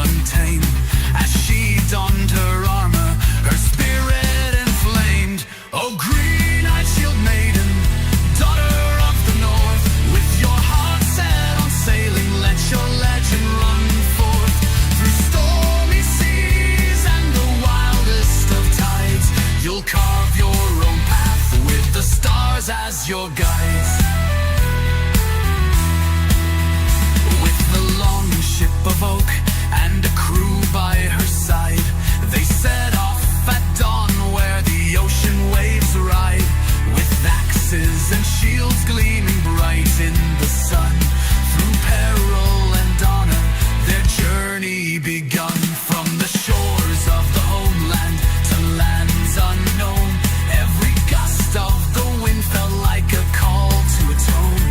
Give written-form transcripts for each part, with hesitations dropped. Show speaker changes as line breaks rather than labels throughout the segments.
untamed. As she donned her armor, her spirit inflamed. Oh, green-eyed shield maiden, daughter of the north, with your heart set on sailing, let your legend run forth. Through stormy seas and the wildest of tides, you'll carve your own path with the stars as your guides. With the long ship of oak and a crew by her side, they set off at dawn where the ocean waves ride. With axes and shields gleaming bright in the sun, through peril and honor their journey begun. From the shores of the homeland to lands unknown, every gust of the wind felt like a call to atone.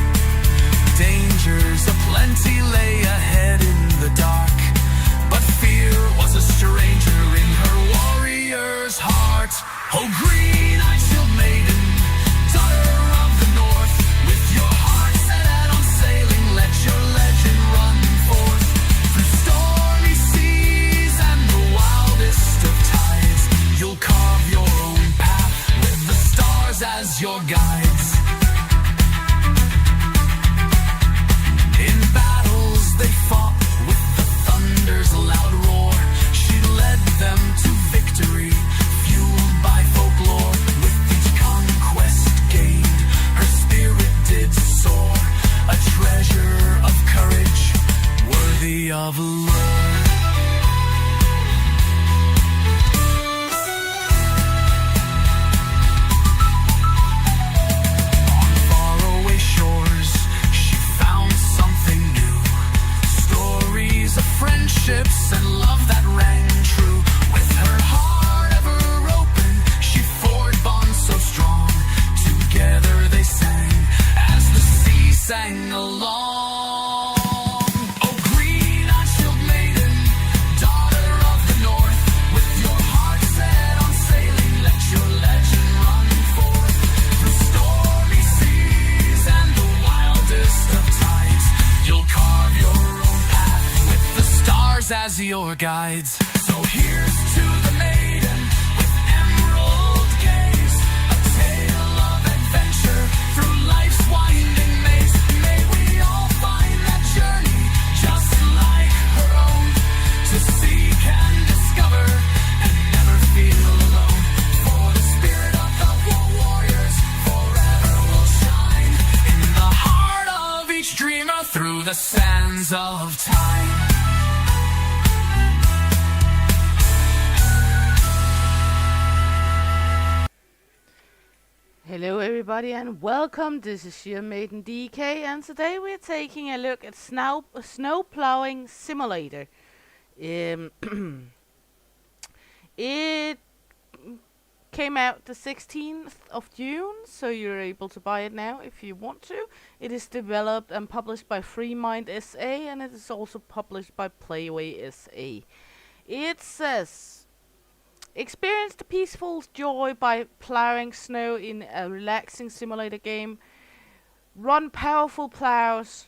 Dangers aplenty lay ahead in the dark, but fear was a stranger in her warrior's heart. Oh, green-eyed shield maiden, daughter of the north, with your heart set on sailing, let your legend run forth. Through stormy seas and the wildest of tides, you'll carve your own path with the stars as your guides. In battles they fought with the thunder's loud roar. She led them to victory, fueled by folklore. With each conquest gained, her spirit did soar, a treasure of courage worthy of lore. On faraway shores, she found something new. Stories of friendships and love that rang true. With her heart ever open, she forged bonds so strong. Together they sang as the sea sang along. Oh, green-eyed shield maiden, daughter of the north, with your heart set on sailing, let your legend run forth. Through stormy seas and the wildest of tides, you'll carve your own path with the stars as your guides. So here's to the maiden with emerald gaze, a tale of adventure through life's winding maze. May we all find that journey just like her own, to seek and discover and never feel alone. For the spirit of the warriors forever will shine in the heart of each dreamer through the sands of time.
Hello everybody and welcome, this is your maiden DK, and today we're taking a look at snow plowing simulator. It came out the 16th of June, so you're able to buy it now if you want to. It is developed and published by FreeMind SA, and it is also published by Playway SA. It says, experience the peaceful joy by plowing snow in a relaxing simulator game. Run powerful plows,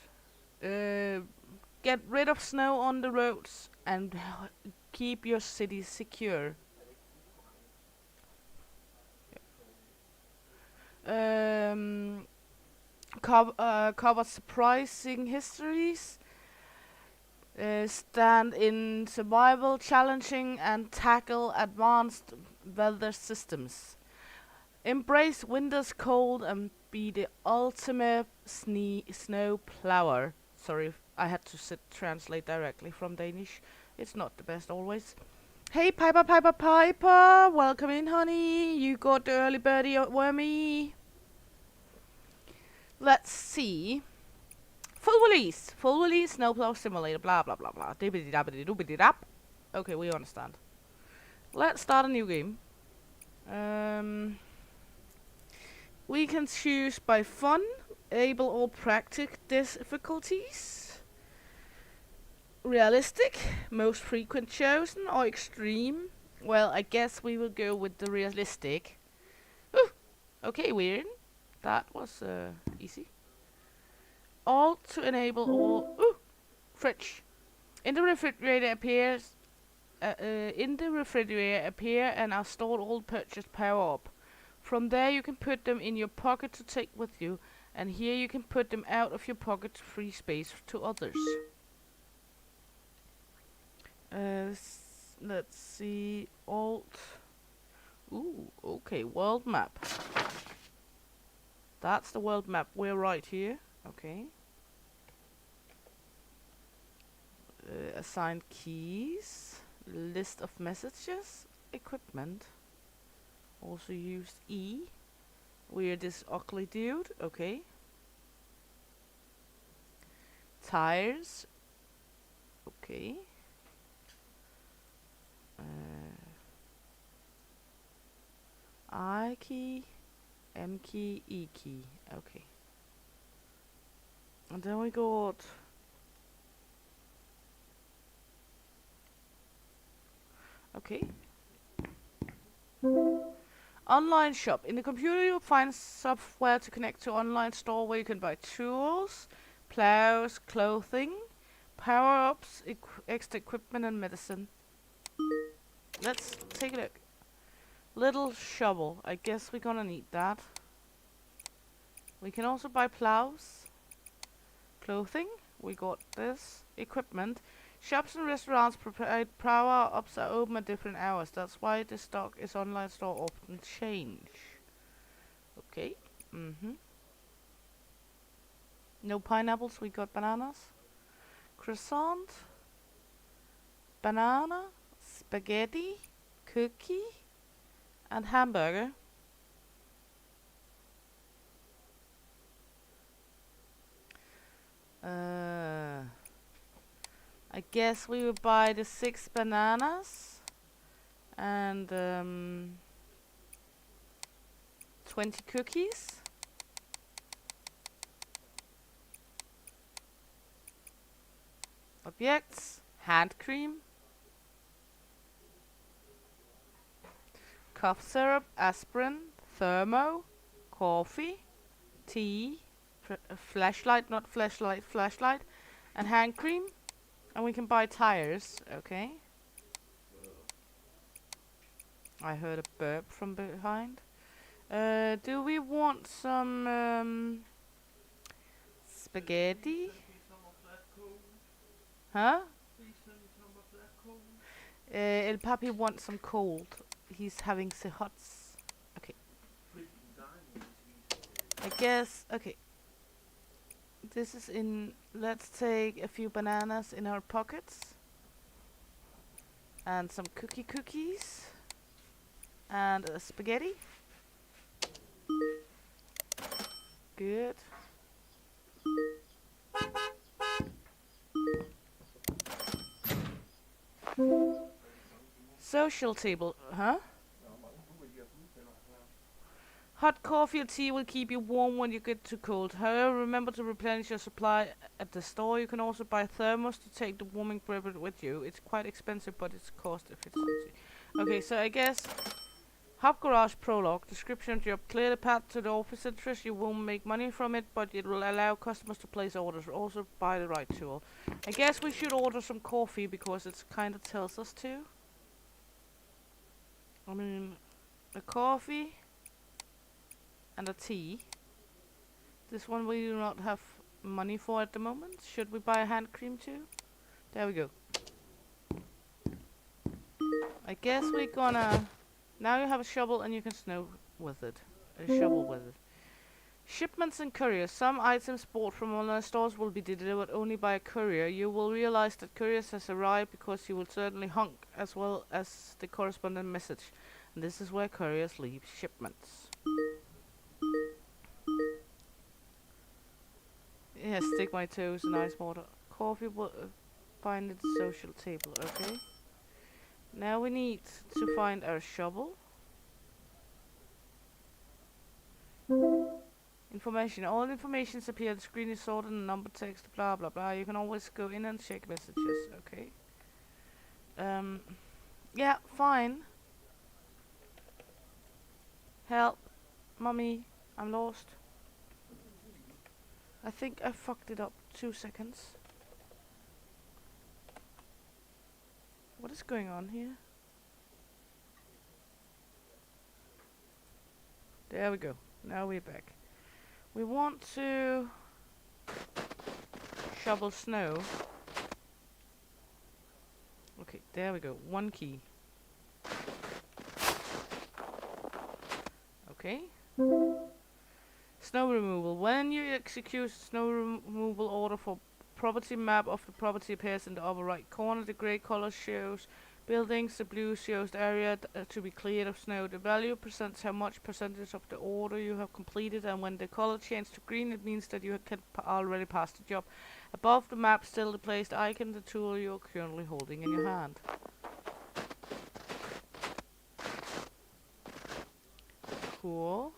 get rid of snow on the roads, and keep your city secure. Cover surprising histories. Stand in survival, challenging and tackle advanced weather systems. Embrace winter's cold and be the ultimate snow plower. Sorry, I had to translate directly from Danish. It's not the best always. Hey Piper, Piper, Piper! Welcome in, honey. You got the early birdie wormy. Let's see. Full release, snowplow simulator, blah blah blah blah. Dibbidi-dabbidi-doobidi-dap. Okay, we understand. Let's start a new game. We can choose by fun, able or practical difficulties, realistic, most frequent chosen, or extreme. Well, I guess we will go with the realistic. Ooh, okay, we're in. That was easy. All to enable all. Ooh, fridge. In the refrigerator appears appear and are stored all purchased power up. From there you can put them in your pocket to take with you, and here you can put them out of your pocket to free space to others. Let's see, Alt. Ooh, okay, world map. That's the world map. We're right here. Okay. Assigned keys. List of messages. Equipment. Also used E. We're this ugly dude. Okay. Tires. Okay. I key, M key, E key. Okay. And then we got okay. Online shop. In the computer you'll find software to connect to online store where you can buy tools, plows, clothing, power-ups, extra equipment and medicine. Let's take a look. Little shovel. I guess we're gonna need that. We can also buy plows, clothing. We got this. Equipment. Shops and restaurants provide power-ups are open at different hours. That's why the stock is online store often change. Okay. No pineapples. We got bananas. Croissant. Banana. Spaghetti. Cookie. And hamburger. I guess we will buy the 6 bananas and 20 cookies. Objects, hand cream, cough syrup, aspirin, thermo, coffee, tea, flashlight, not flashlight, flashlight, and hand cream. And we can buy tires, okay. I heard a burp from behind. Do we want some spaghetti? Huh? El Papi wants some cold. He's having the hots. Okay. I guess, okay. This is in, let's take a few bananas in our pockets. And some cookies. And a spaghetti. Good. Social table, huh? Hot coffee or tea will keep you warm when you get too cold. However, remember to replenish your supply at the store. You can also buy thermos to take the warming beverage with you. It's quite expensive, but it's cost efficiency. Okay, so I guess Hub Garage Prologue. Description job. Clear the path to the office entrance. You won't make money from it, but it will allow customers to place orders. Also buy the right tool. I guess we should order some coffee because it kind of tells us to. I mean, a coffee and a tea. This one we do not have money for at the moment. Should we buy a hand cream too? There we go. I guess we're gonna... Now you have a shovel and you can snow with it. A shovel with it. Shipments and couriers. Some items bought from online stores will be delivered only by a courier. You will realize that couriers has arrived because you will certainly honk as well as the corresponding message. And this is where couriers leave shipments. Yeah, stick my toes in ice water. Coffee will find at the social table, okay. Now we need to find our shovel. Information. All information appear on the screen is sorted in number text, blah blah blah. You can always go in and check messages, okay. Yeah, fine. Help. Mommy, I'm lost. I think I fucked it up. 2 seconds. is going on here? There we go. Now we're back. We want to shovel snow. Okay, there we go. 1 key. Okay. Snow removal. When you execute snow removal order for property, map of the property appears in the upper right corner. The grey color shows buildings, the blue shows the area to be cleared of snow. The value presents how much percentage of the order you have completed, and when the color changes to green, it means that you can already pass the job. Above the map, still the placed icon, the tool you are currently holding in your hand. Cool.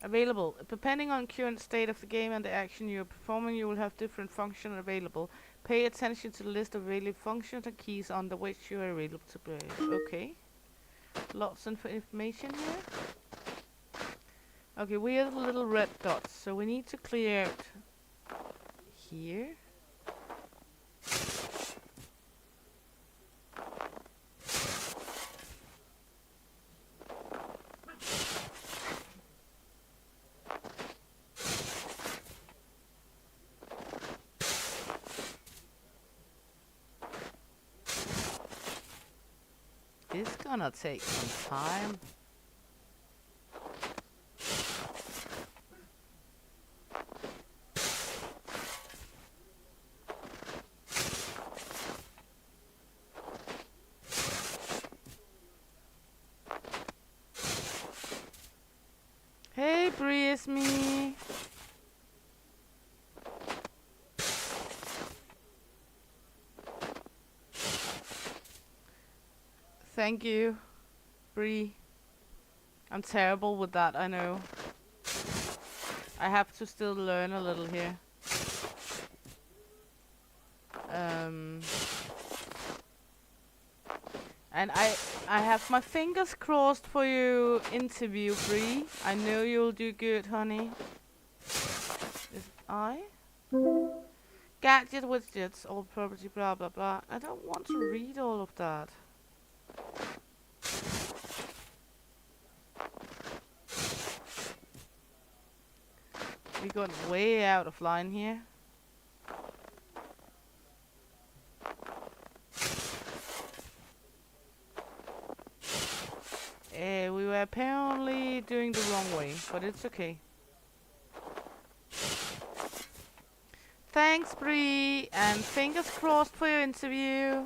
Available. Depending on current state of the game and the action you are performing, you will have different functions available. Pay attention to the list of available functions and keys under which you are available to play. Okay. Lots of information here. Okay, we are the little red dots, so we need to clear out here. It's gonna take some time. Hey, Bree, it's me. Thank you, Bree. I'm terrible with that, I know. I have to still learn a little here. And I have my fingers crossed for your interview, Bree. I know you'll do good, honey. Gadget widgets, all property, blah blah blah. I don't want to read all of that. We got way out of line here. We were apparently doing the wrong way, but it's okay. Thanks, Bree, and fingers crossed for your interview.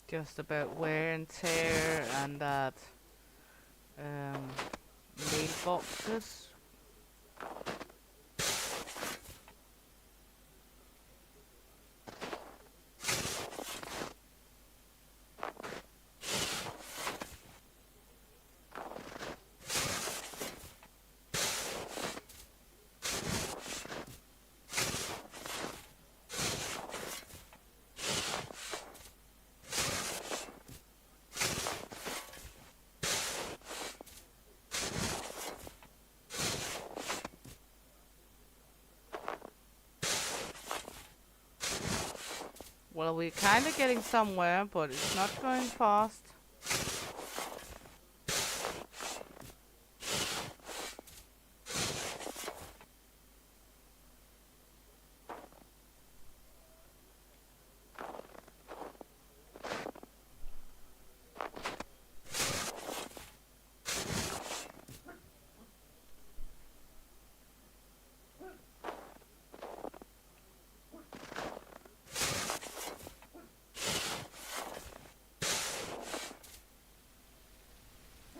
Just about wear and tear and that mailboxes. Well, we're kind of getting somewhere, but it's not going fast.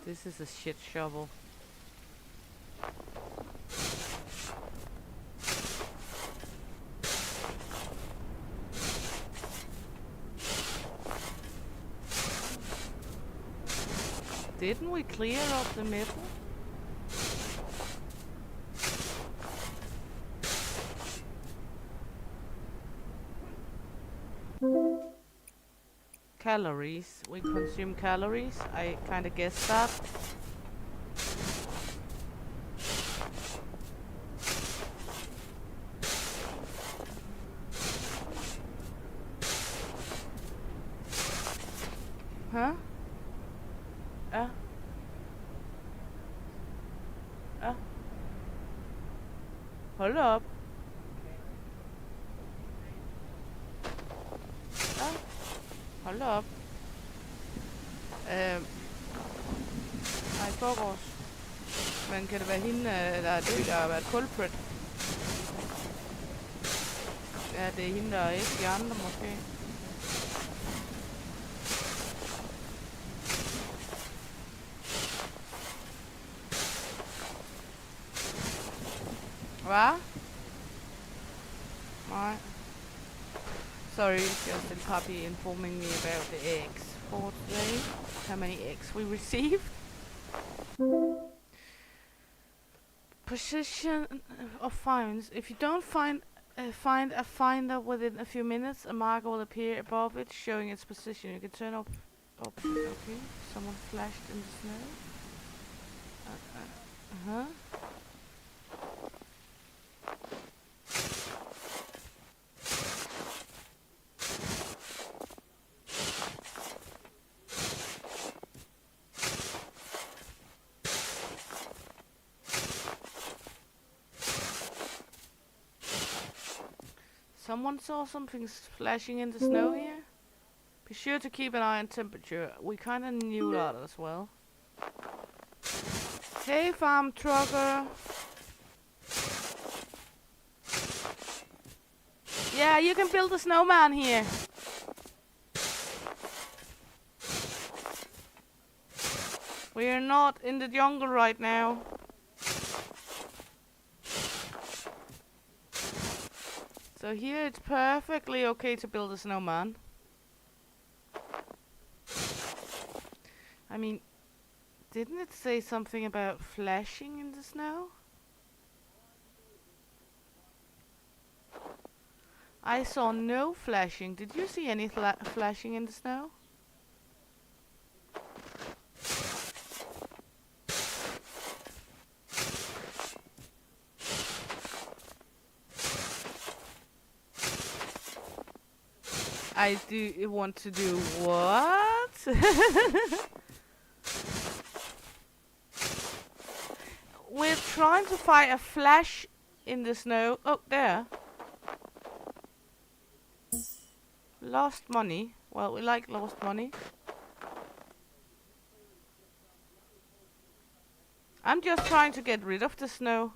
This is a shit shovel. Didn't we clear up the middle? Calories. We consume calories. I kinda guessed that. Huh? Hold up. Hold up. Ej, forgårs. Men kan det være hende, der er død, der har været culprit? Ja, det er hende, der er ikke de andre, måske. Hvad? Nej. Sorry, just the puppy informing me about the eggs for today. How many eggs we received. Position of finds. If you don't find a finder within a few minutes, a marker will appear above it showing its position. You can turn up. Okay, someone flashed in the snow. Uh-huh. Someone saw something flashing in the snow here. Be sure to keep an eye on temperature. We kinda knew that as well. Hey, farm trucker. Yeah, you can build a snowman here. We are not in the jungle right now. So here it's perfectly okay to build a snowman. I mean, didn't it say something about flashing in the snow? I saw no flashing. Did you see any flashing in the snow? I do want to do what? We're trying to find a flash in the snow. Oh, there. Lost money. Well, we like lost money. I'm just trying to get rid of the snow.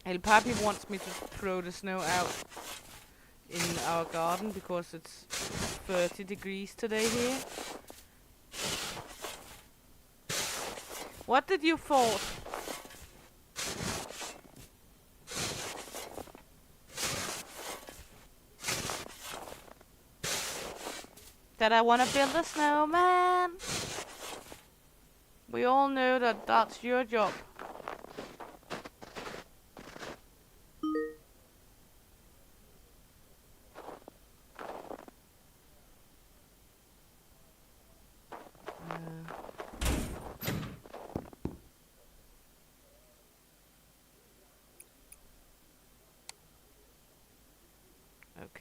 El Papi wants me to throw the snow out in our garden because it's 30 degrees today here. What did you thought? That I want to build a snowman? We all know that that's your job.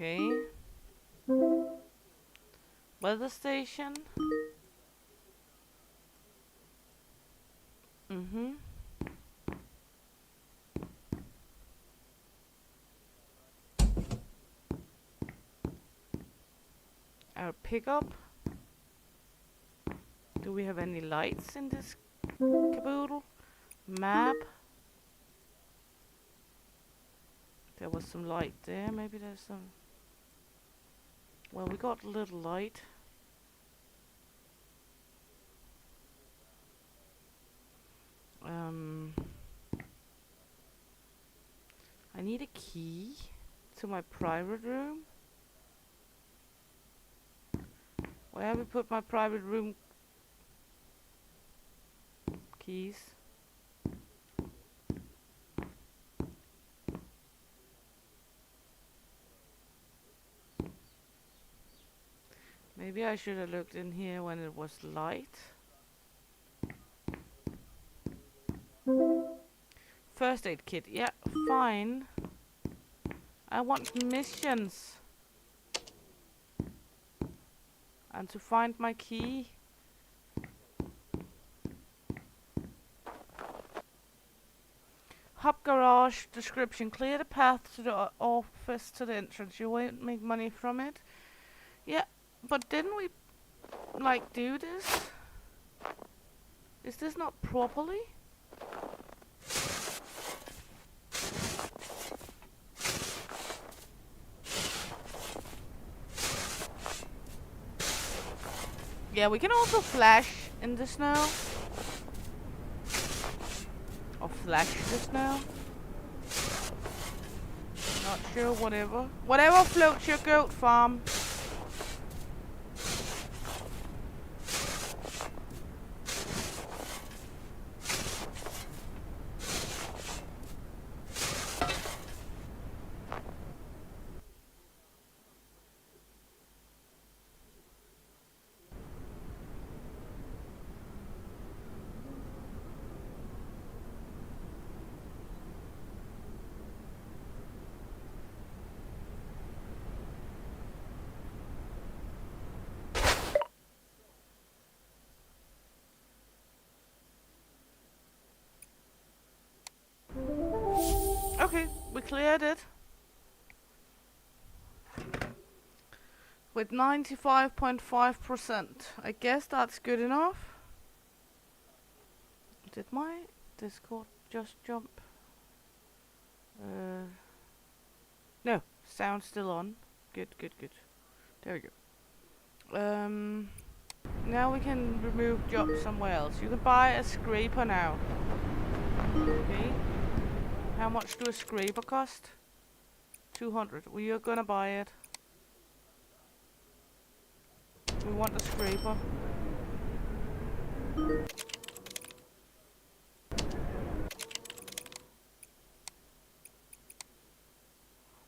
Okay. Weather station. Mm-hmm. Our pickup. Do we have any lights in this caboodle? Map. There was some light there. Maybe there's some... Well, we got a little light. I need a key to my private room. Where have we put my private room keys? Maybe I should have looked in here when it was light. First aid kit, yeah, fine. I want missions. And to find my key. Hub garage description. Clear the path to the office to the entrance. You won't make money from it. Yeah, but didn't we like do this? Is this not properly? Yeah, we can also flash in the snow. Or flash the snow. Not sure, whatever. Whatever floats your goat farm. Okay, we cleared it. With 95.5%. I guess that's good enough. Did my Discord just jump? No, sound's still on. Good, good, good. There we go. Now we can remove jobs somewhere else. You can buy a scraper now. Okay. How much do a scraper cost? 200. We are gonna buy it. We want a scraper.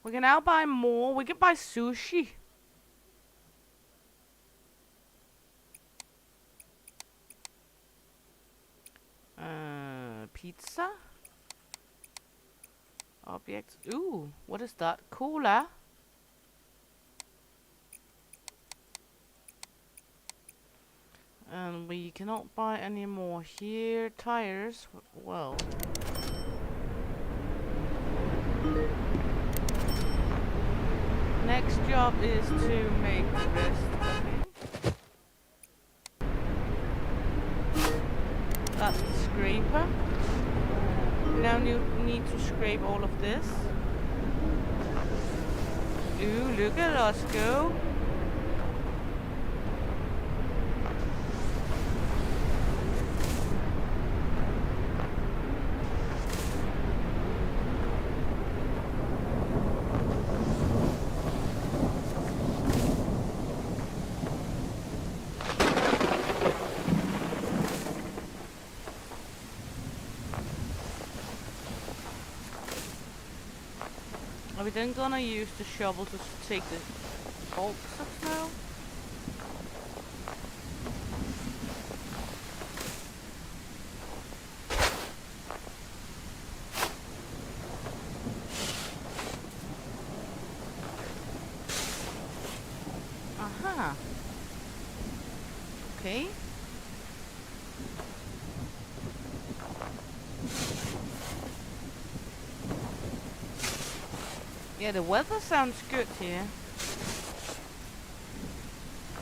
We can now buy more. We can buy sushi. Pizza? Objects. Ooh, what is that? Cola? And we cannot buy any more here. Tires. Well. Next job is to make the rest. Okay. That's the scraper. Now you need to scrape all of this. Ooh, look at us go. Are we then gonna use the shovel to take the bolts of snow? Aha. Okay. Yeah, the weather sounds good here.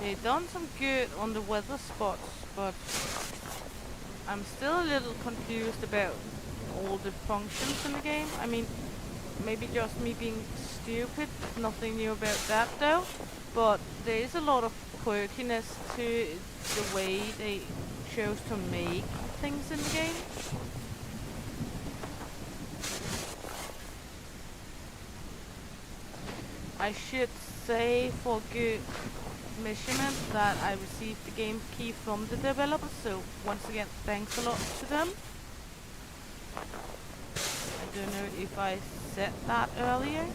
They done some good on the weather spots, but I'm still a little confused about all the functions in the game. I mean, maybe just me being stupid. Nothing new about that though. But there is a lot of quirkiness to the way they chose to make things in the game. I should say for good measurement that I received the game key from the developers, so once again thanks a lot to them. I don't know if I said that earlier.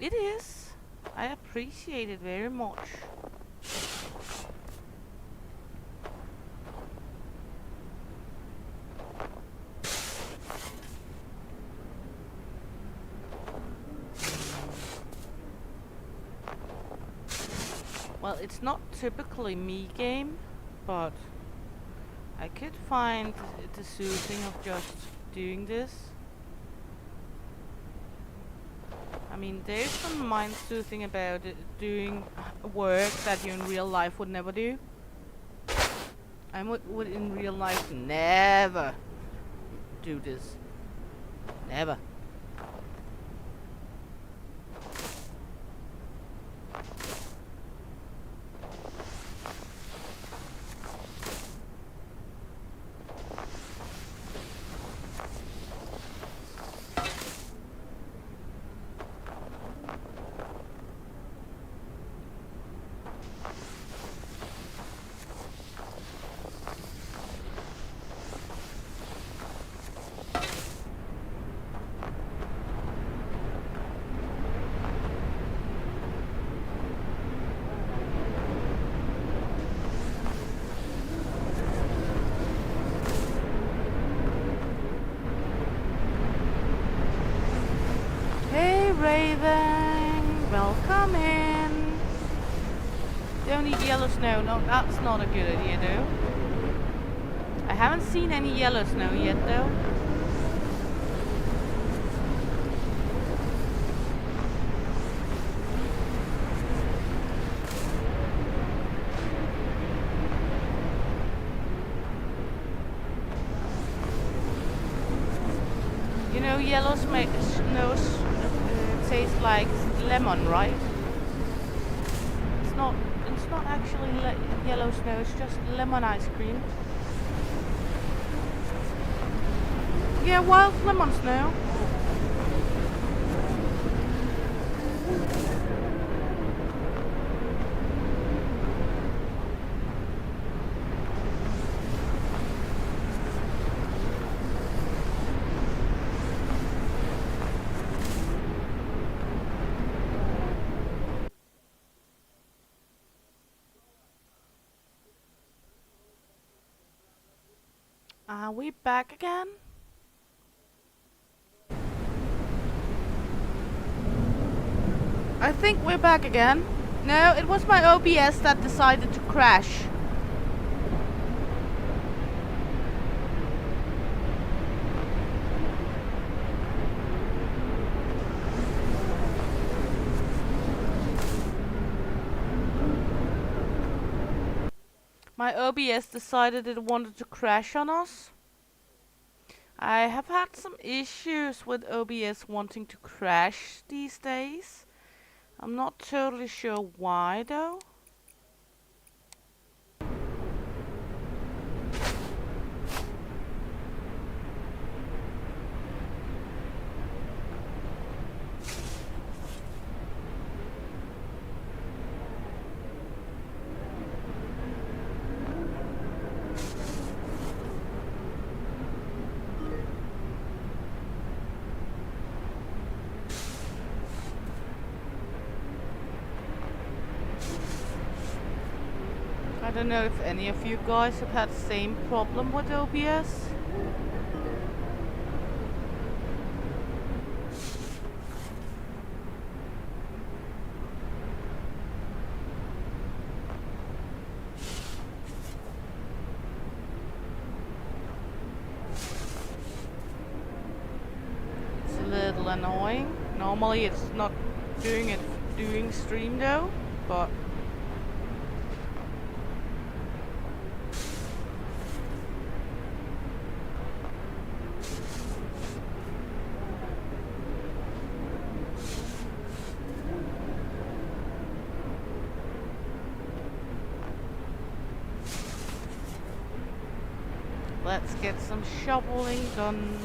It is. I appreciate it very much. Well, it's not typically me game, but I could find the soothing of just doing this. I mean, there's some mind soothing about doing work that you in real life would never do. I would in real life never do this. Never. Raven, welcome in. Don't need yellow snow. No, that's not a good idea though. I haven't seen any yellow snow yet though. You know, yellow snow tastes like lemon, right? It's not actually yellow snow, it's just lemon ice cream. Yeah, wild lemon snow. Are we back again? I think we're back again. No, it was my OBS that decided to crash. My OBS decided it wanted to crash on us. I have had some issues with OBS wanting to crash these days. I'm not totally sure why though. don't know if any of you guys have had the same problem with OBS. It's a little annoying. Normally it's not doing stream though, but let's get some shoveling done.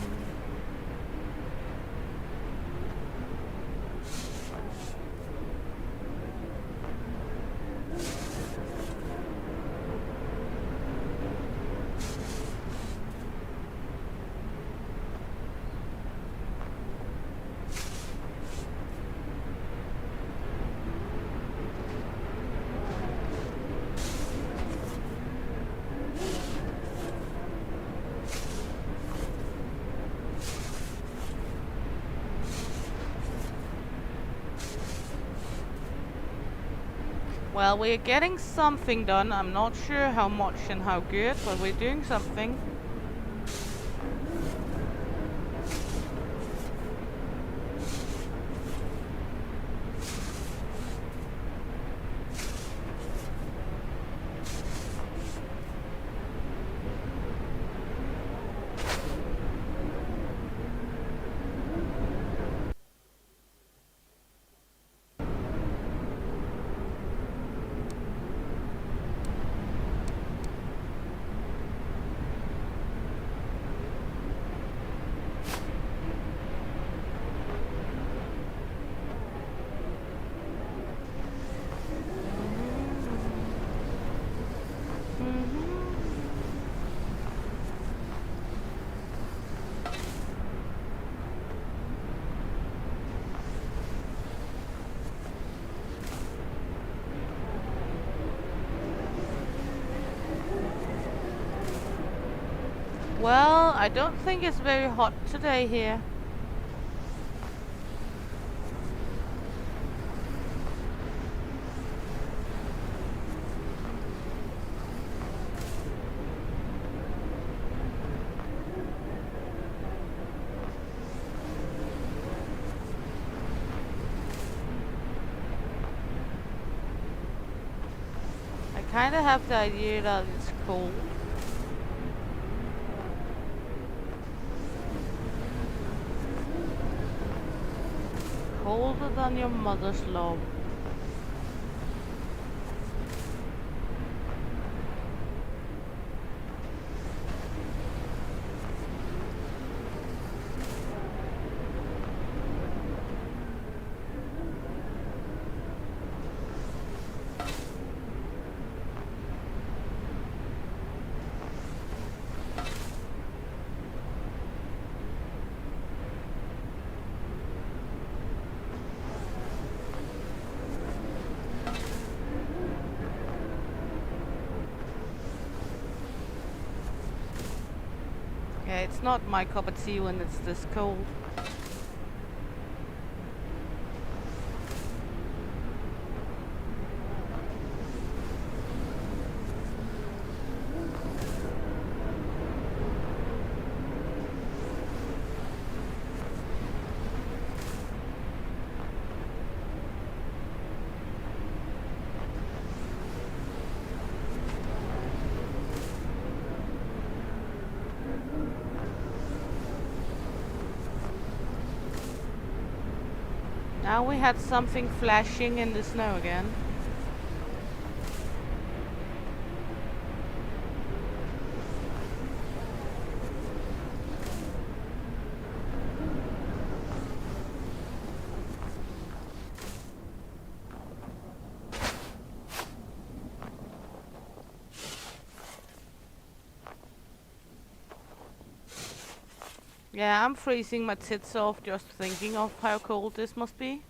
Well, we're getting something done. I'm not sure how much and how good, but we're doing something. Well, I don't think it's very hot today here. I kind of have the idea that it's cold. Colder than your mother's love. Yeah, it's not my cup of tea when it's this cold. Now we had something flashing in the snow again. Yeah, I'm freezing my tits off just thinking of how cold this must be.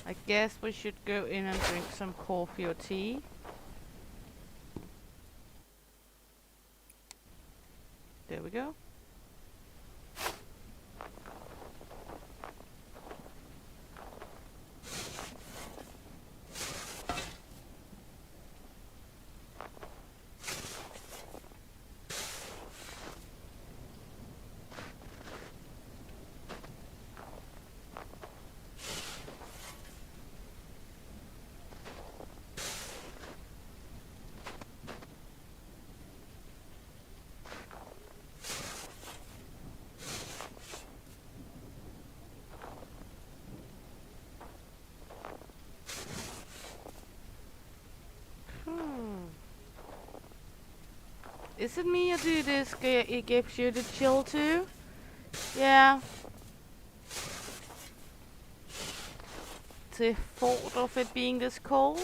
I guess we should go in and drink some coffee or tea. There we go. Is it me or do this it gives you the chill too? Yeah. The thought of it being this cold.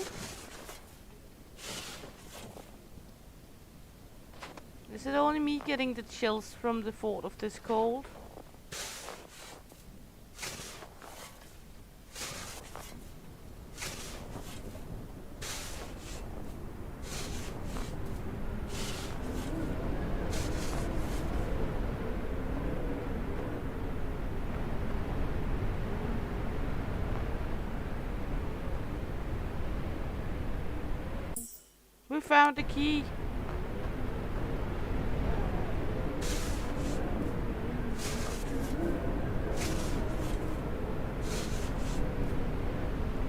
Is it only me getting the chills from the thought of this cold? We found the key.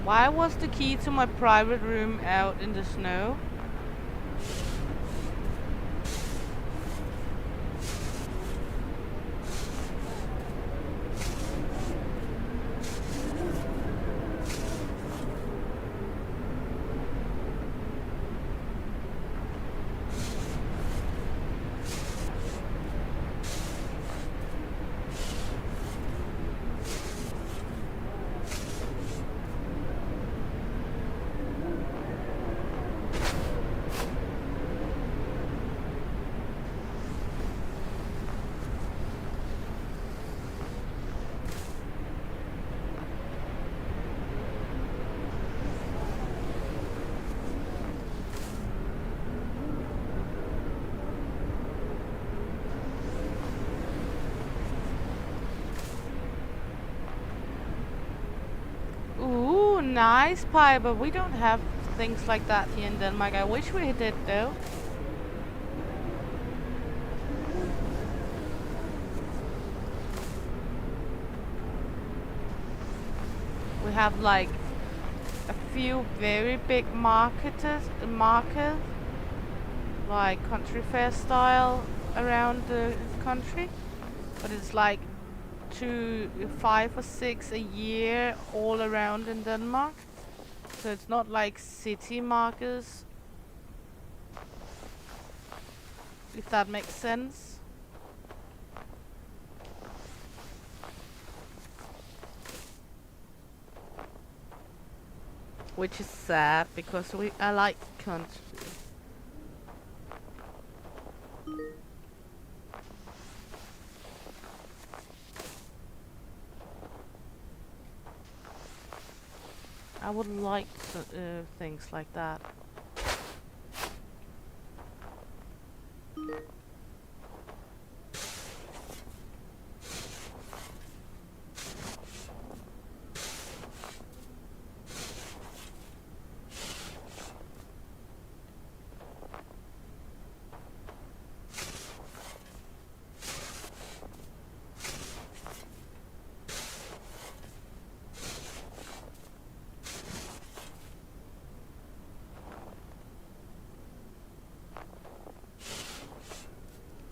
Why was the key to my private room out in the snow? Ooh, nice Piper. We don't have things like that here in Denmark. I wish we did though. We have like a few very big markets, like country fair style around the country, but it's like 5 or 6 a year all around in Denmark. So it's not like city markets, if that makes sense. Which is sad because I like country. I would like things like that.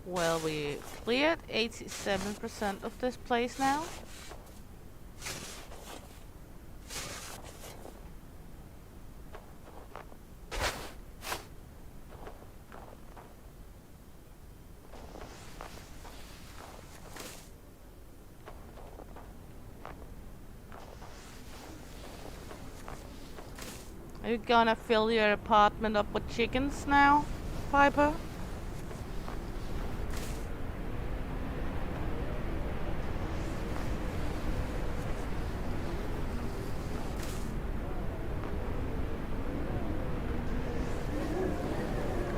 Well, we cleared 87% of this place now. Are you gonna fill your apartment up with chickens now, Piper?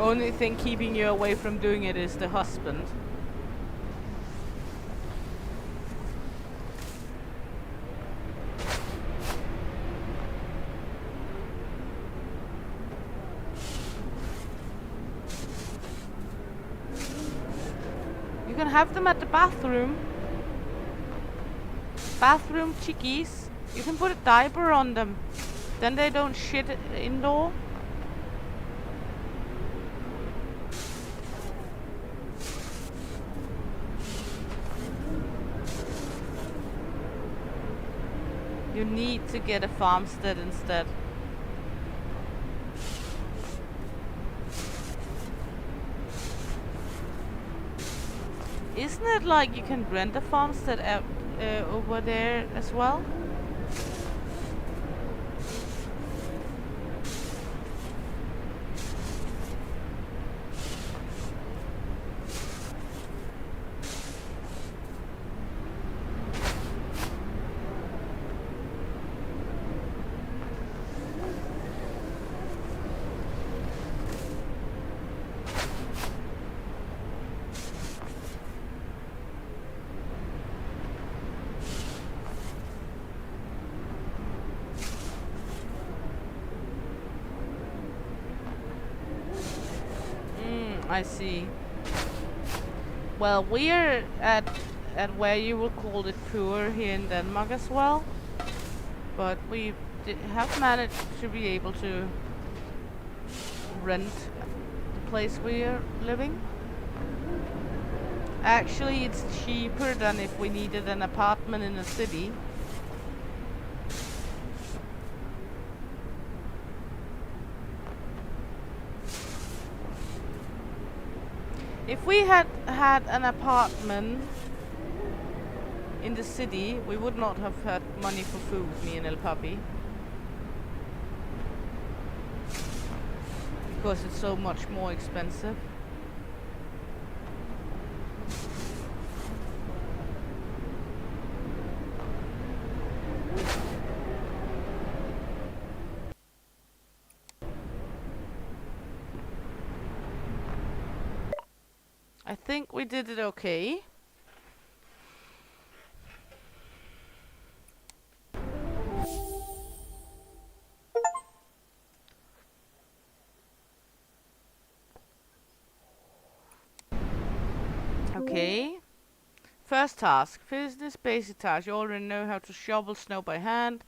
Only thing keeping you away from doing it is the husband. You can have them at the bathroom. Bathroom chickies. You can put a diaper on them. Then they don't shit indoor. You need to get a farmstead instead. Isn't it like you can rent a farmstead out over there as well? I see. Well, we're at where you would call it poor here in Denmark as well, but we have managed to be able to rent the place we're living. Actually, it's cheaper than if we needed an apartment in a city. If we had had an apartment in the city, we would not have had money for food, me and El Papi. Because it's so much more expensive. I think we did it okay. Okay. First task. Finish this basic task. You already know how to shovel snow by hand,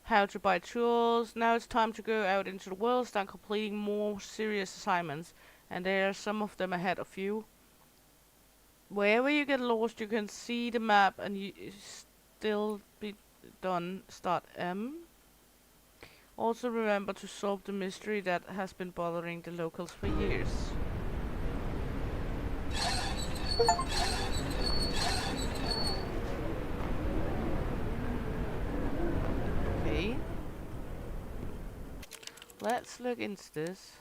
how to buy tools. Now it's time to go out into the world, start completing more serious assignments. And there are some of them ahead of you. Wherever you get lost, you can see the map and you still be done. Start M. Also remember to solve the mystery that has been bothering the locals for years. Okay. Let's look into this.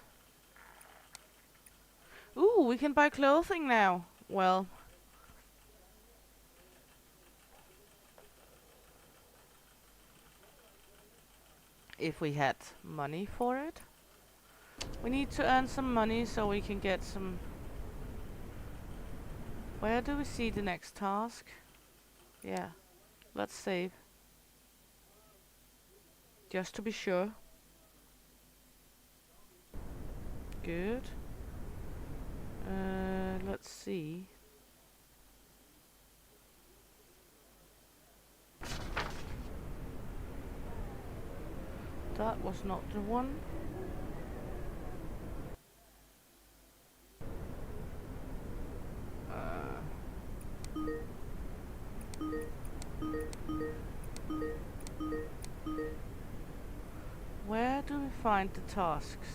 Ooh, we can buy clothing now. Well, if we had money for it. We need to earn some money so we can get some... Where do we see the next task? Yeah, let's save. Just to be sure. Good. Let's see. That was not the one. Where do we find the tasks?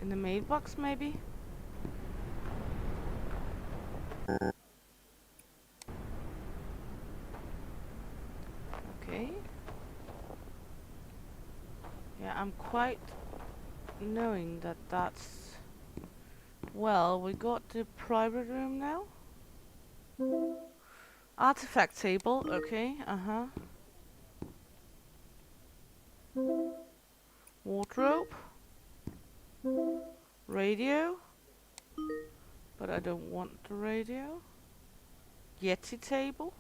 In the mailbox, maybe? Okay. Yeah, I'm quite knowing that that's... Well, we got the private room now. Artifact table, okay, Wardrobe. Radio. But I don't want the radio. Yeti table.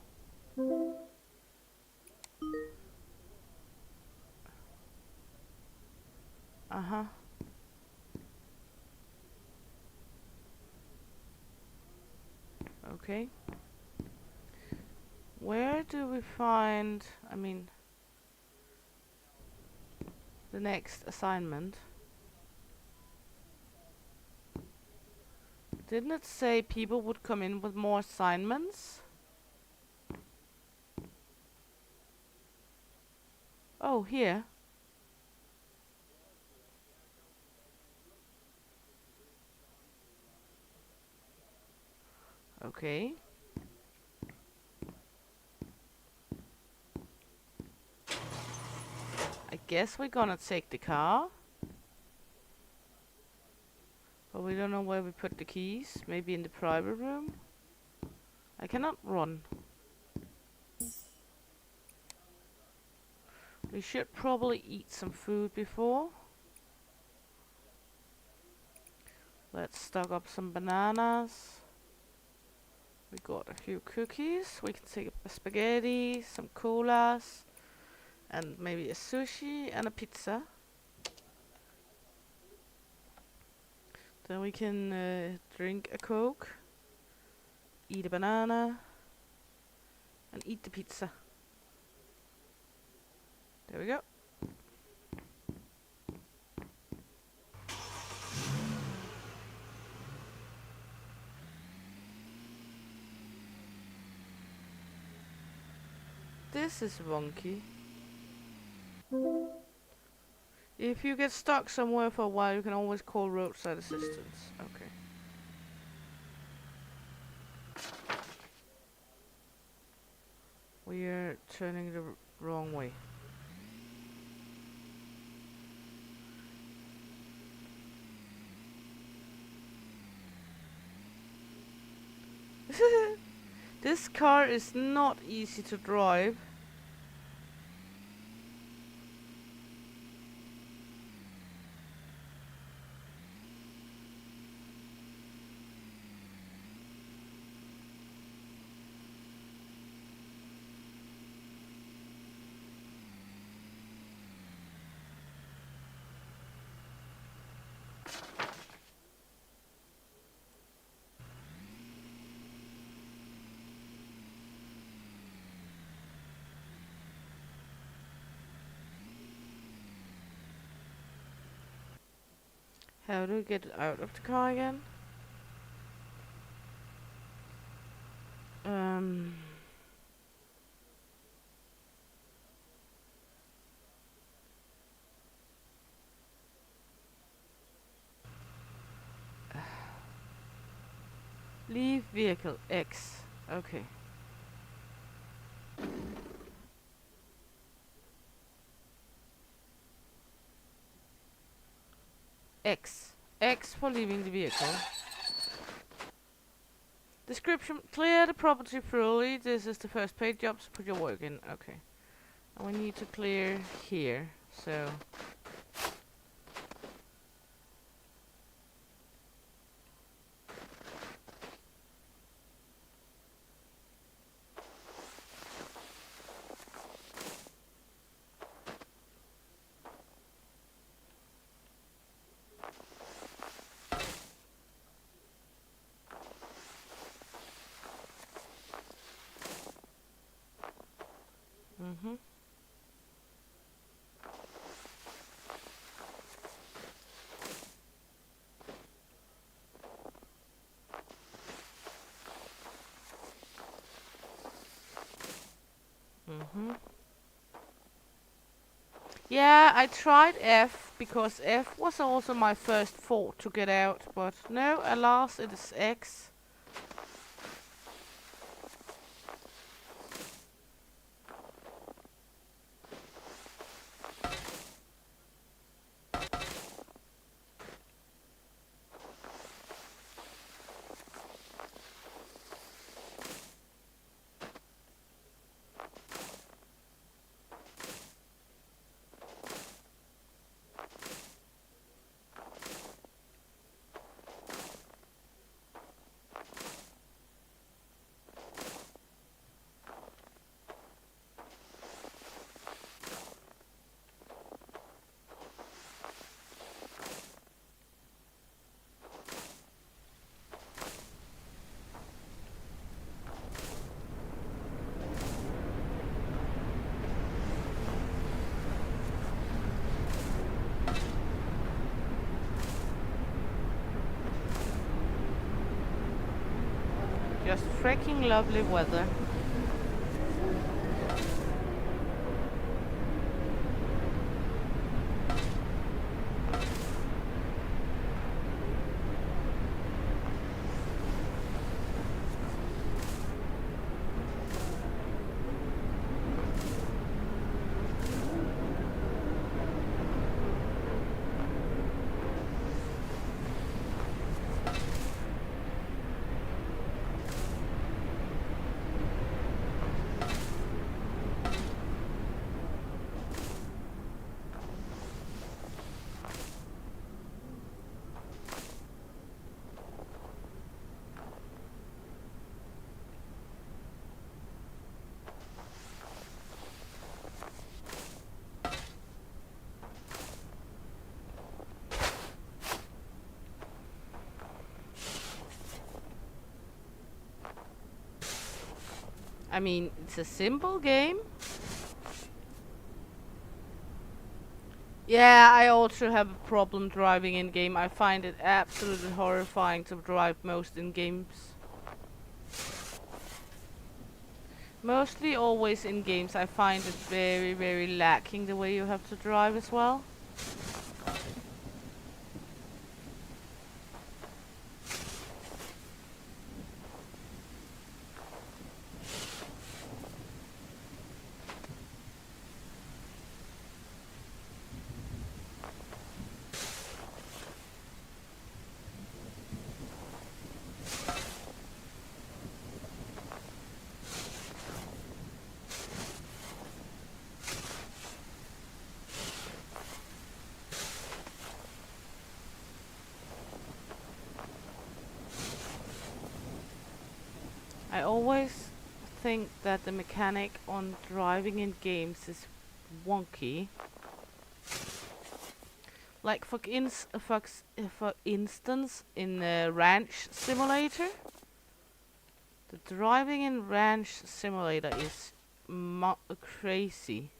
Okay. Where do we find, the next assignment? Didn't it say people would come in with more assignments? Oh, here. Okay. I guess we're gonna take the car. But we don't know where we put the keys. Maybe in the private room? I cannot run. We should probably eat some food before. Let's stock up some bananas. We got a few cookies. We can take a spaghetti, some colas, and maybe a sushi and a pizza. Then we can drink a Coke, eat a banana, and eat the pizza. There we go. This is wonky. If you get stuck somewhere for a while, you can always call roadside assistance. Okay. We are turning the wrong way. This car is not easy to drive. How do we get out of the car again? Leave vehicle X. Okay. X. X for leaving the vehicle. Description: clear the property thoroughly. This is the first paid job, so put your work in. Okay. And we need to clear here, so... Yeah, I tried F, because F was also my first thought to get out, but no, alas, it is X. freaking lovely weather. I mean, it's a simple game. Yeah, I also have a problem driving in game. I find it absolutely horrifying to drive most in games. Mostly always in games I find it very, very lacking the way you have to drive as well. I always think that the mechanic on driving in games is wonky. Like for instance, in Ranch Simulator, the driving in Ranch Simulator is crazy.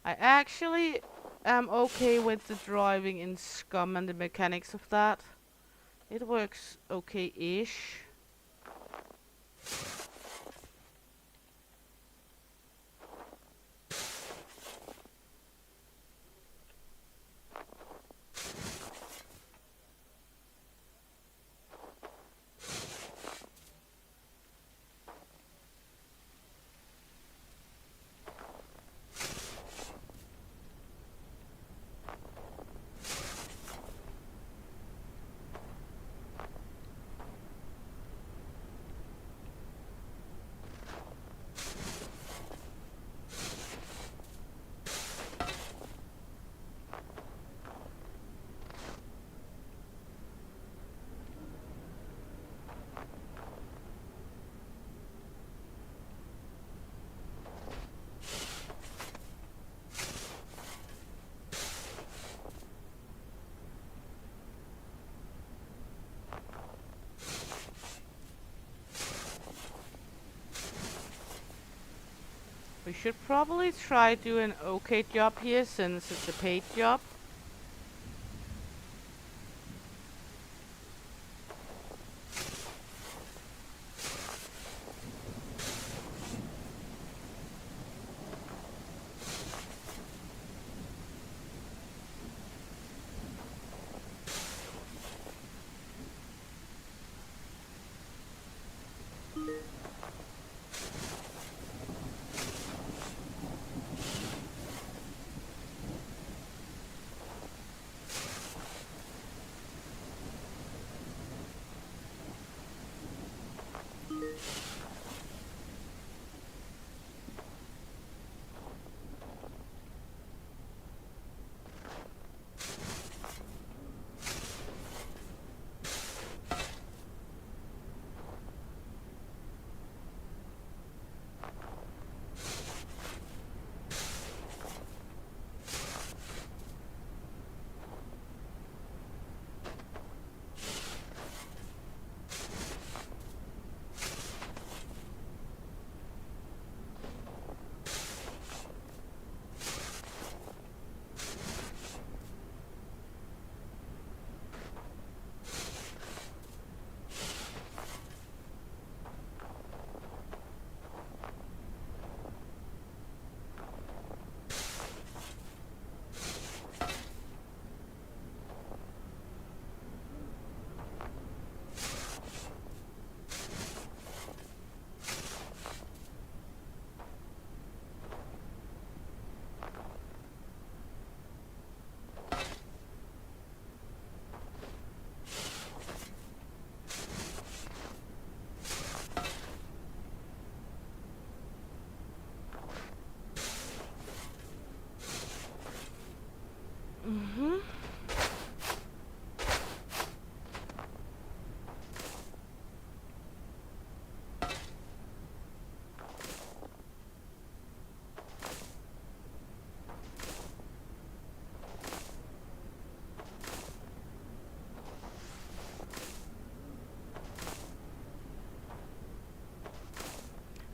I actually am okay with the driving in Scum and the mechanics of that. It works okay-ish. We should probably try do an okay job here since it's a paid job.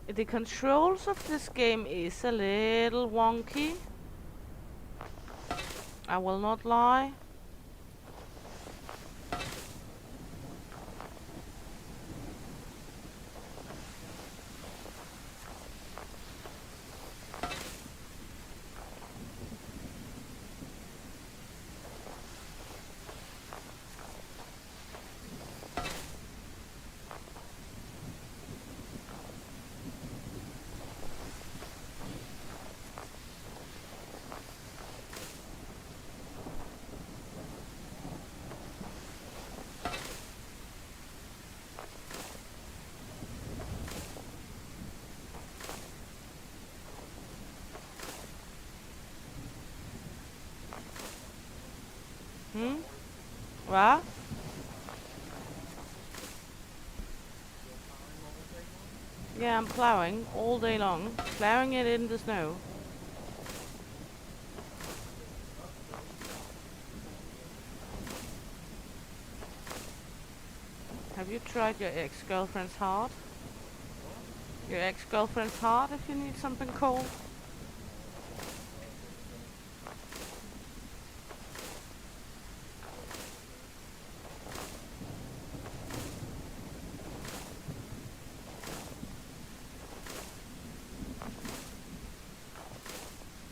The controls of this game is a little wonky. I will not lie. What? Yeah, I'm plowing all day long. Plowing it in the snow. Have you tried your ex-girlfriend's heart? Your ex-girlfriend's heart if you need something cold?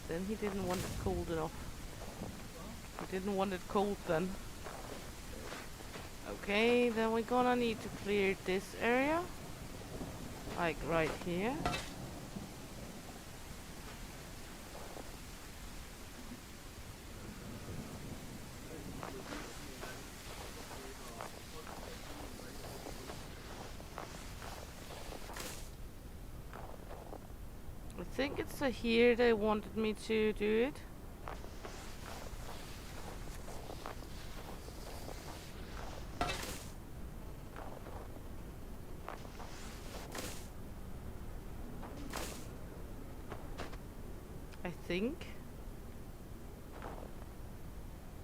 Then he didn't want it cold enough. He didn't want it cold then. Okay, then we're gonna need to clear this area. Like right here. I think it's here they wanted me to do it. I think.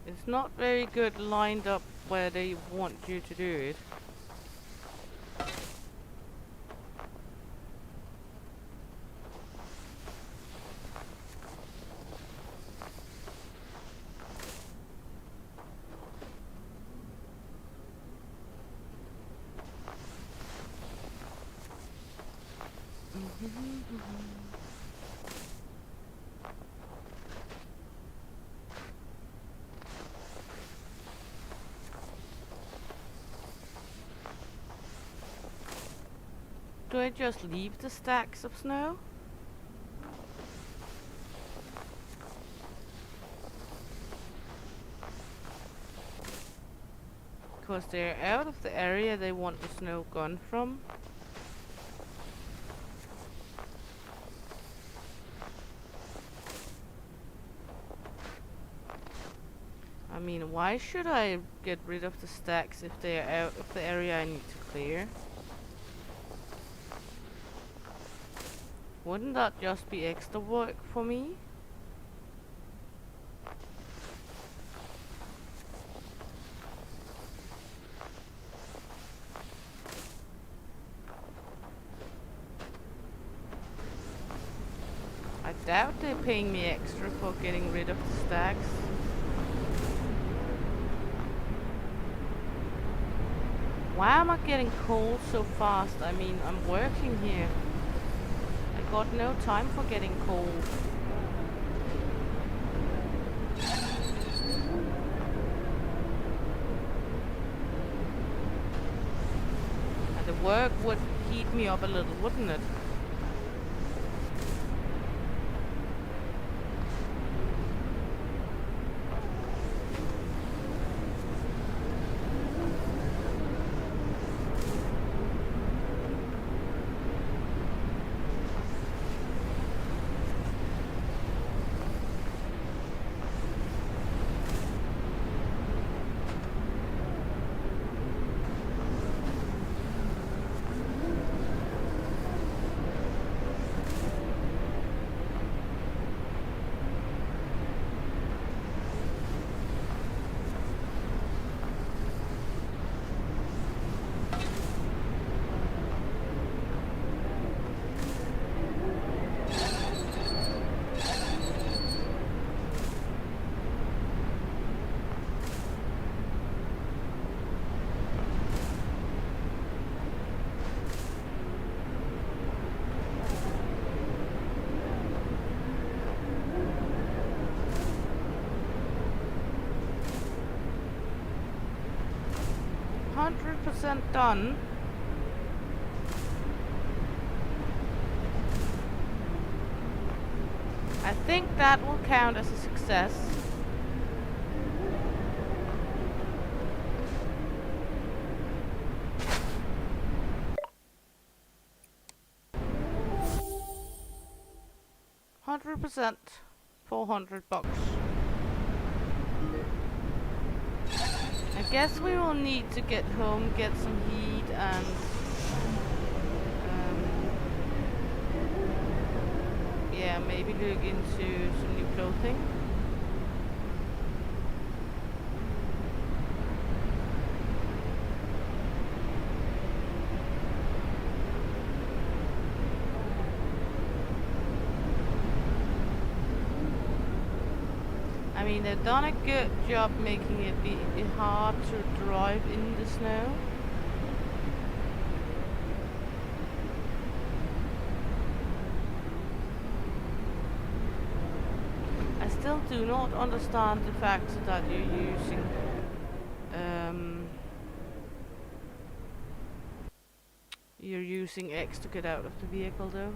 It's not very good lined up where they want you to do it. Do I just leave the stacks of snow? Because they're out of the area they want the snow gone from. I mean, why should I get rid of the stacks if they're out of the area I need to clear? Wouldn't that just be extra work for me? I doubt they're paying me extra for getting rid of the stacks. Why am I getting cold so fast? I mean, I'm working here. I got no time for getting cold. And the work would heat me up a little, wouldn't it? 100% done. I think that will count as a success. $100%, $400. I guess we will need to get home, get some heat, and yeah, maybe look into some new clothing. I mean, they've done a good job making it be hard to drive in the snow. I still do not understand the fact that you're using X to get out of the vehicle though.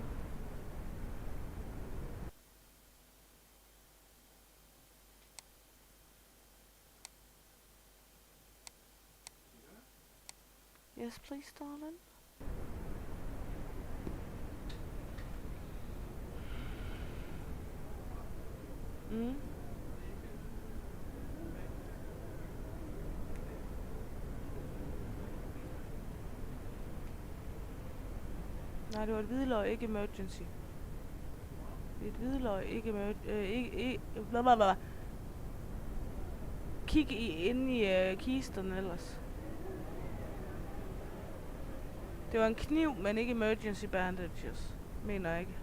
Yes, please, darling. Mm? Nej, det var et hvidløg, ikke emergency. Det er et hvidløg, ikke emergency. Blablabla. Kig ind i kisterne ellers. Det var en kniv, men ikke emergency bandages. Mener jeg ikke.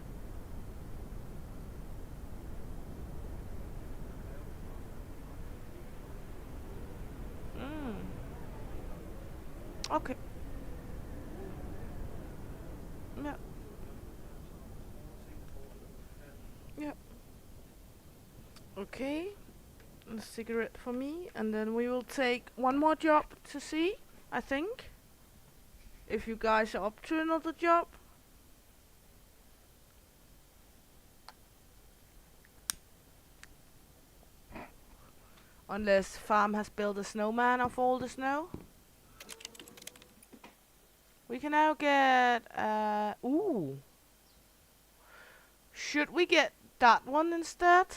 Okay. Yeah. Yeah. Okay. A cigarette for me, and then we will take one more job to see, I think. If you guys are up to another job. Unless Farm has built a snowman of all the snow. We can now get, ooh. Should we get that one instead?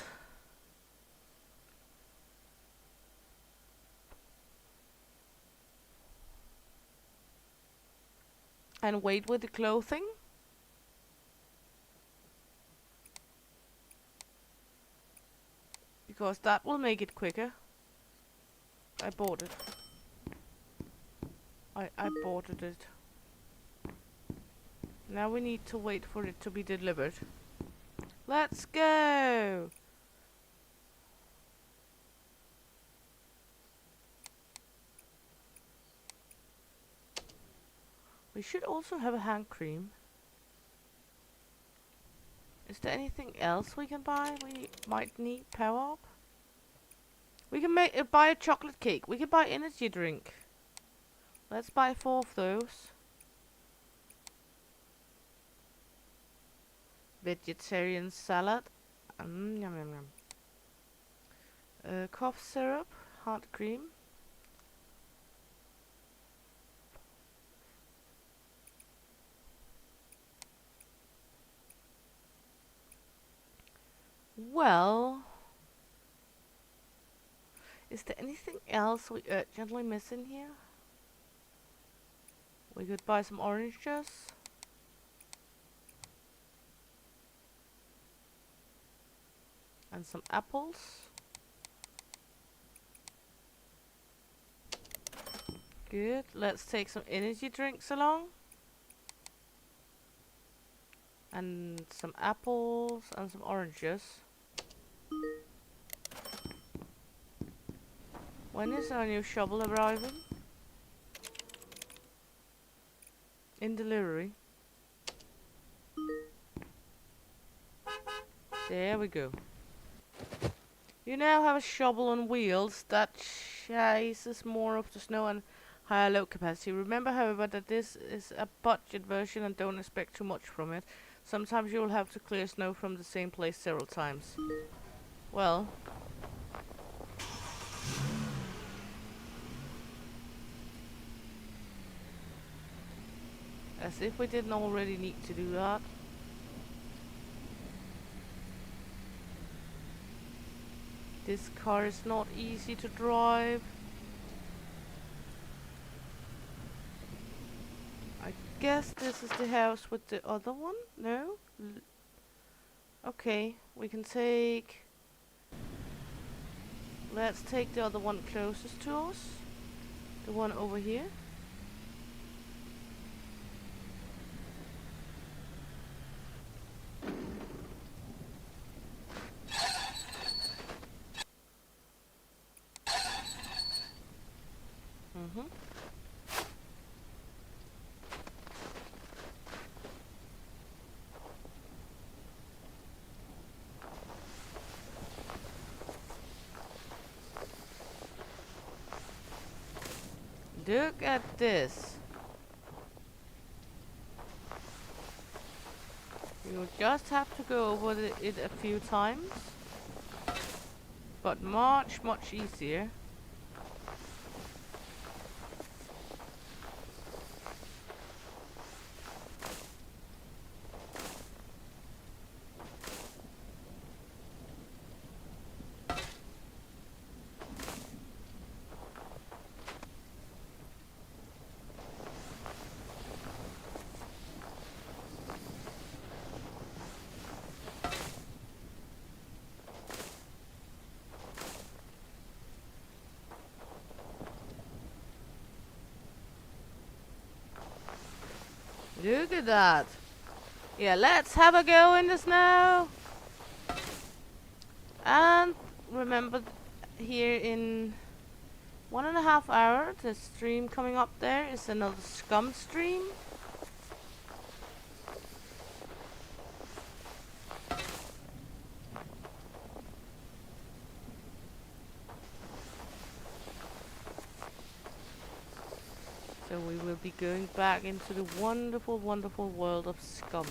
And wait with the clothing? Because that will make it quicker. I bought it. I bought it. Now we need to wait for it to be delivered. Let's go! We should also have a hand cream. Is there anything else we can buy? We might need power up. We can buy a chocolate cake. We can buy energy drink. Let's buy 4 of those. Vegetarian salad. Yum yum yum. Cough syrup. Hard cream. Well, is there anything else we urgently miss in here? We could buy some orange juice. And some apples. Good. Let's take some energy drinks along. And some apples and some oranges. When is our new shovel arriving? In delivery. There we go. You now have a shovel on wheels that chases more of the snow and higher load capacity. Remember, however, that this is a budget version and don't expect too much from it. Sometimes you will have to clear snow from the same place several times. Well, as if we didn't already need to do that. This car is not easy to drive. I guess this is the house with the other one? No? Okay, we can take... Let's take the other one closest to us. The one over here. Mm-hmm. Look at this. You'll just have to go over it a few times. But much easier. Look at that. Yeah, let's have a go in the snow. And remember, here in 1.5 hours, the stream coming up there is another scum stream. So we will be going back into the wonderful, wonderful world of scum.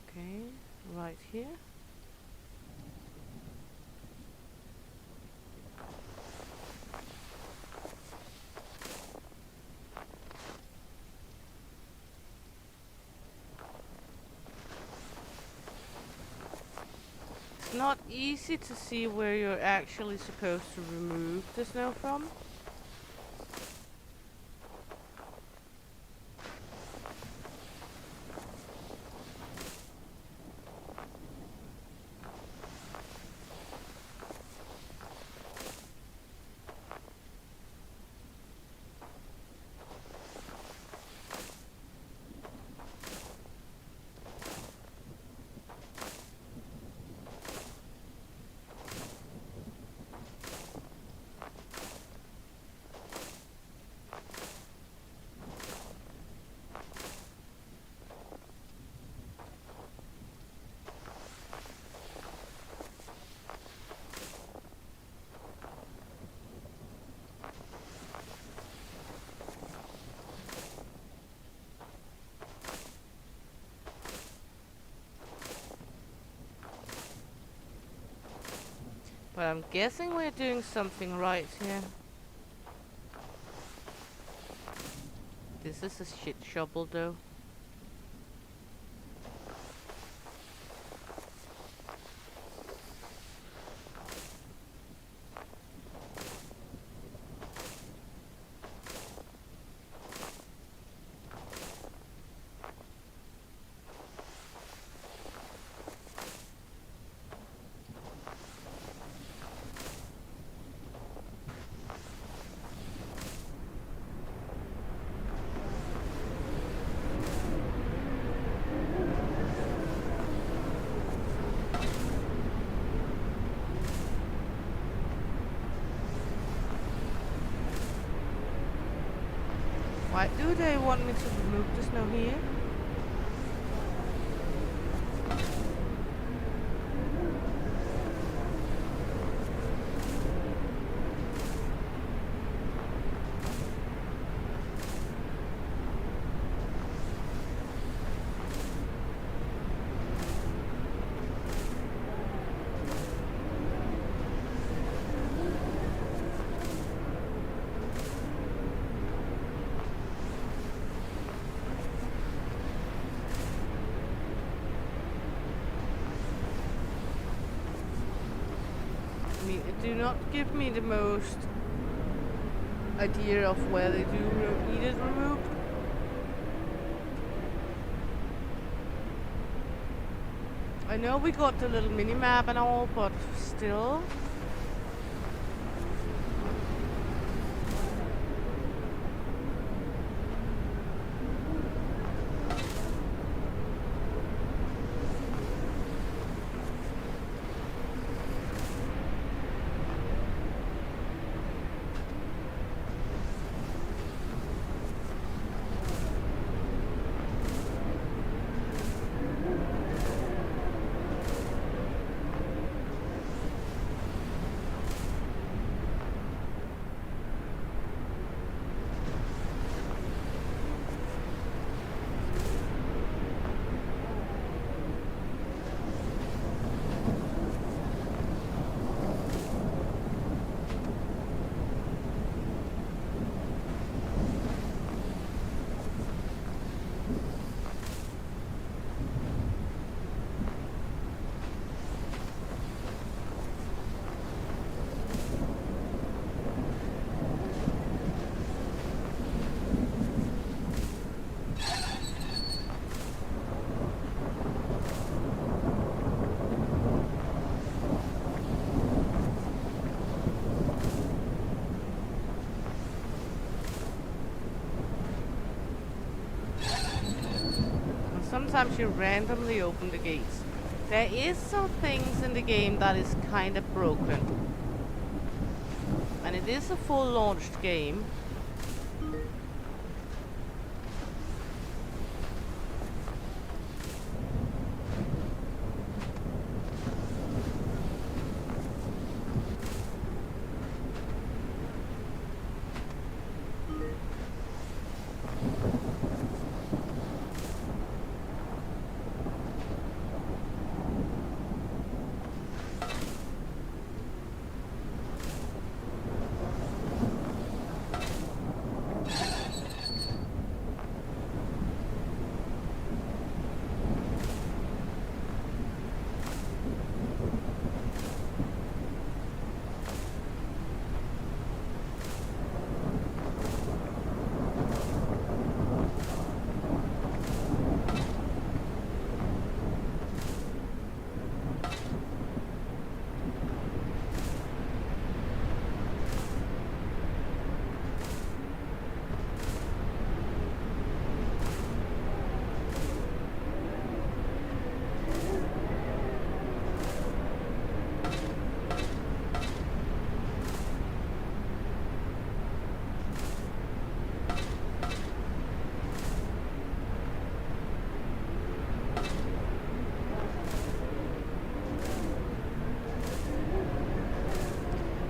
Okay, right here. It's not easy to see where you're actually supposed to remove the snow from. But I'm guessing we're doing something right here. This is a shit shovel though. Why do they want me to remove the snow here? It do not give me the most idea of where they do need it removed. I know we got the little mini map and all, but still. Sometimes you randomly open the gates. There is some things in the game that is kind of broken. And it is a full launched game.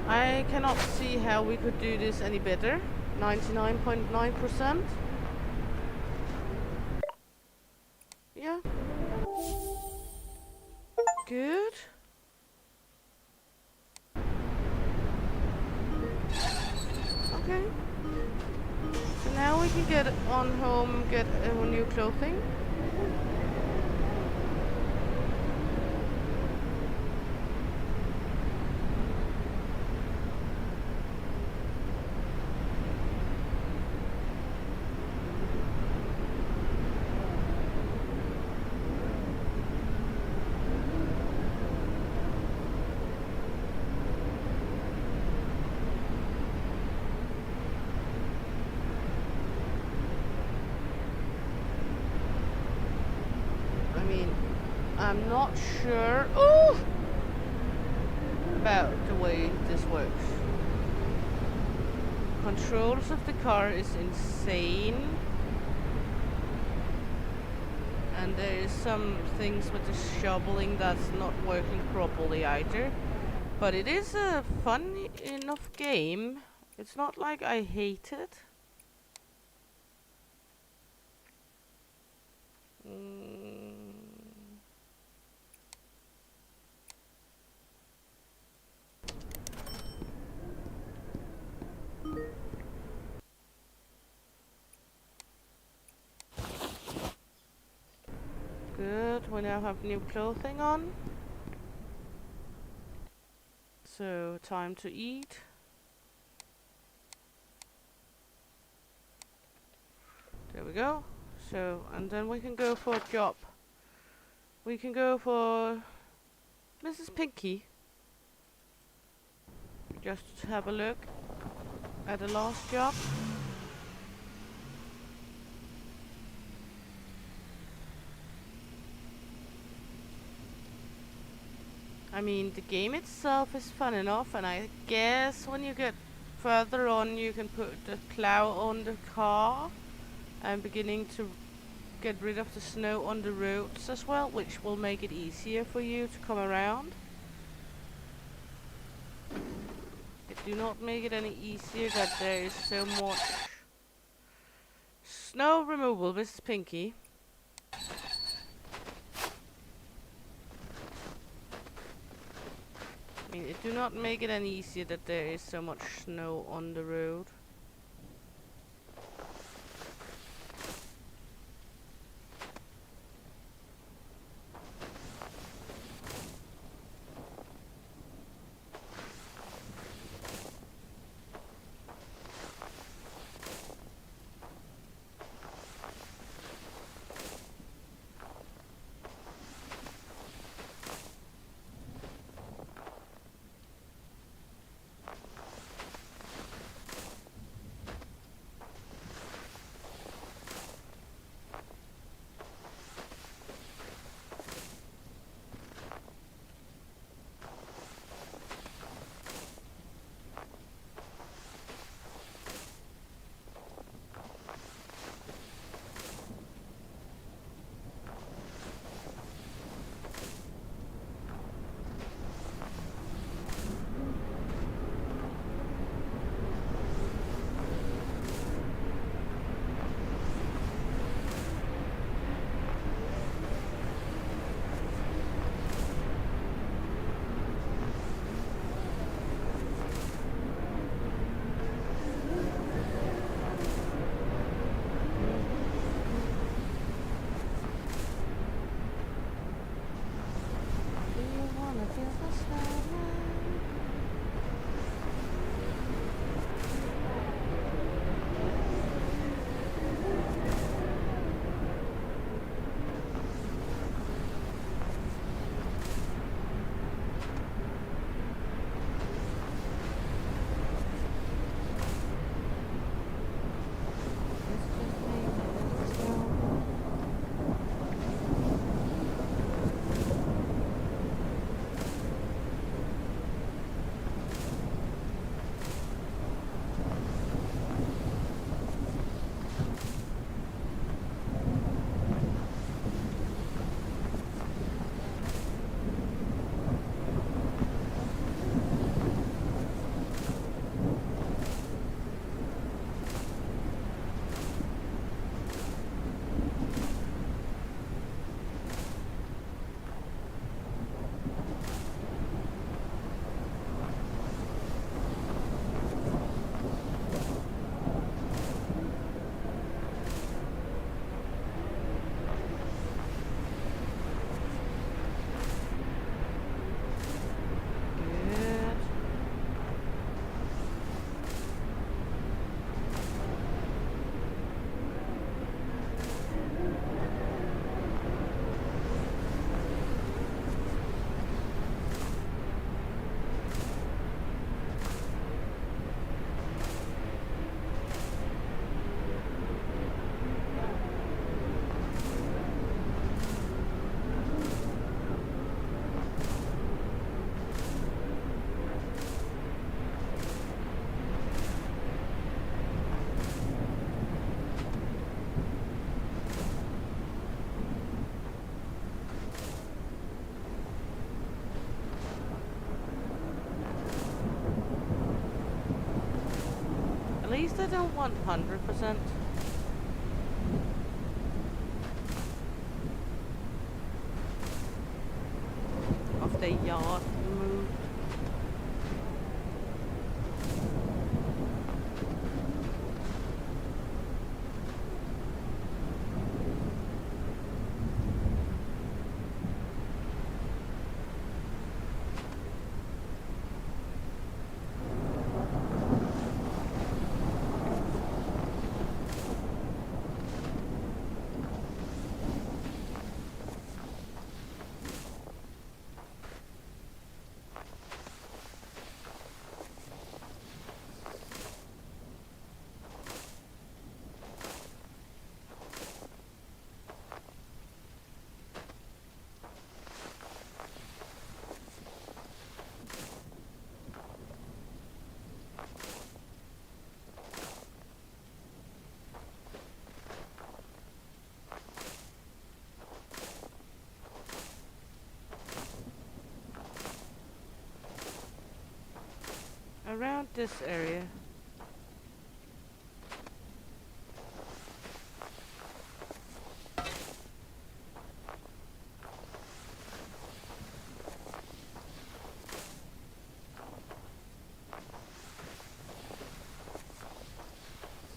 I cannot see how we could do this any better. 99.9%. Yeah. Good. Okay. So now we can get on home, get new clothing. I'm not sure about the way this works. controls of the car is insane. And there is some things with the shoveling that's not working properly either. But it is a fun enough game. It's not like I hate it. Good, we now have new clothing on. So, time to eat. There we go. So, and then we can go for a job. We can go for Mrs. Pinky. Just to have a look at the last job. I mean, the game itself is fun enough, and I guess when you get further on you can put the plow on the car and beginning to get rid of the snow on the roads as well, which will make it easier for you to come around. It do not make it any easier that there is so much snow removal, Mrs. Pinky. I mean, it do not make it any easier that there is so much snow on the road. they don't want 100% of the yard moved. Around this area.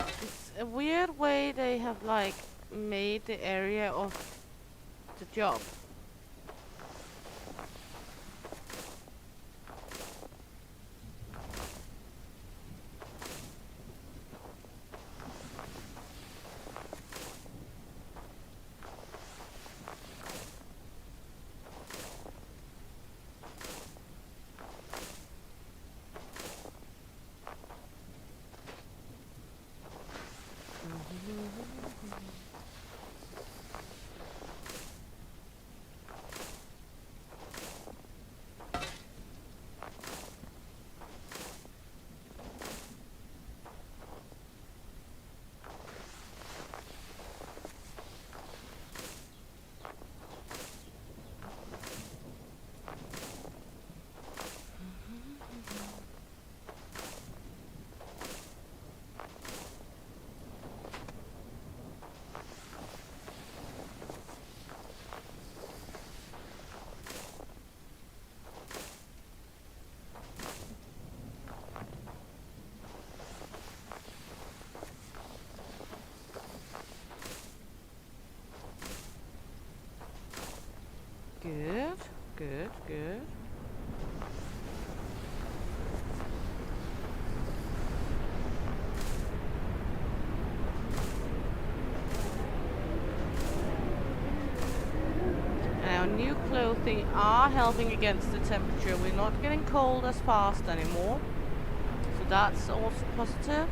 It's a weird way they have like made the area of the job. Good, good, good. Our new clothing are helping against the temperature. We're not getting cold as fast anymore. So that's also positive.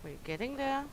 We're getting there.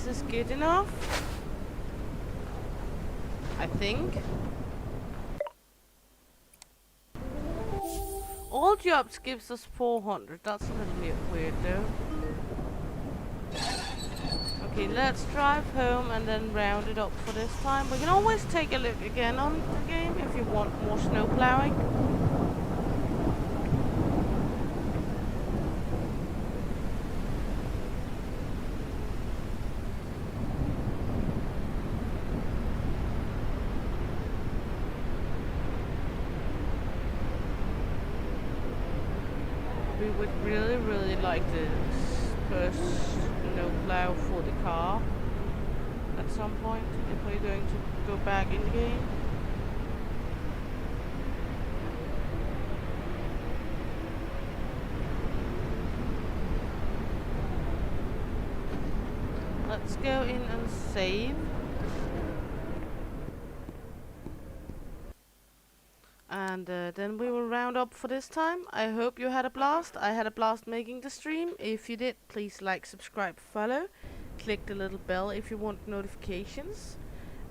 this is good enough. I think. All jobs gives us 400. That's a little bit weird though. Okay, let's drive home and then round it up for this time. We can always take a look again on the game if you want more snow plowing. We would really like this first snow plow for the car at some point if we're going to go back in the game. Let's go in and save. And then we will round up for this time. I hope you had a blast. I had a blast making the stream. If you did, please like, subscribe, follow. Click the little bell if you want notifications.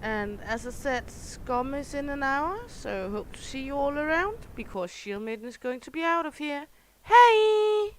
And as I said, Scum is in an hour, so hope to see you all around, because Shield Maiden is going to be out of here. Hey!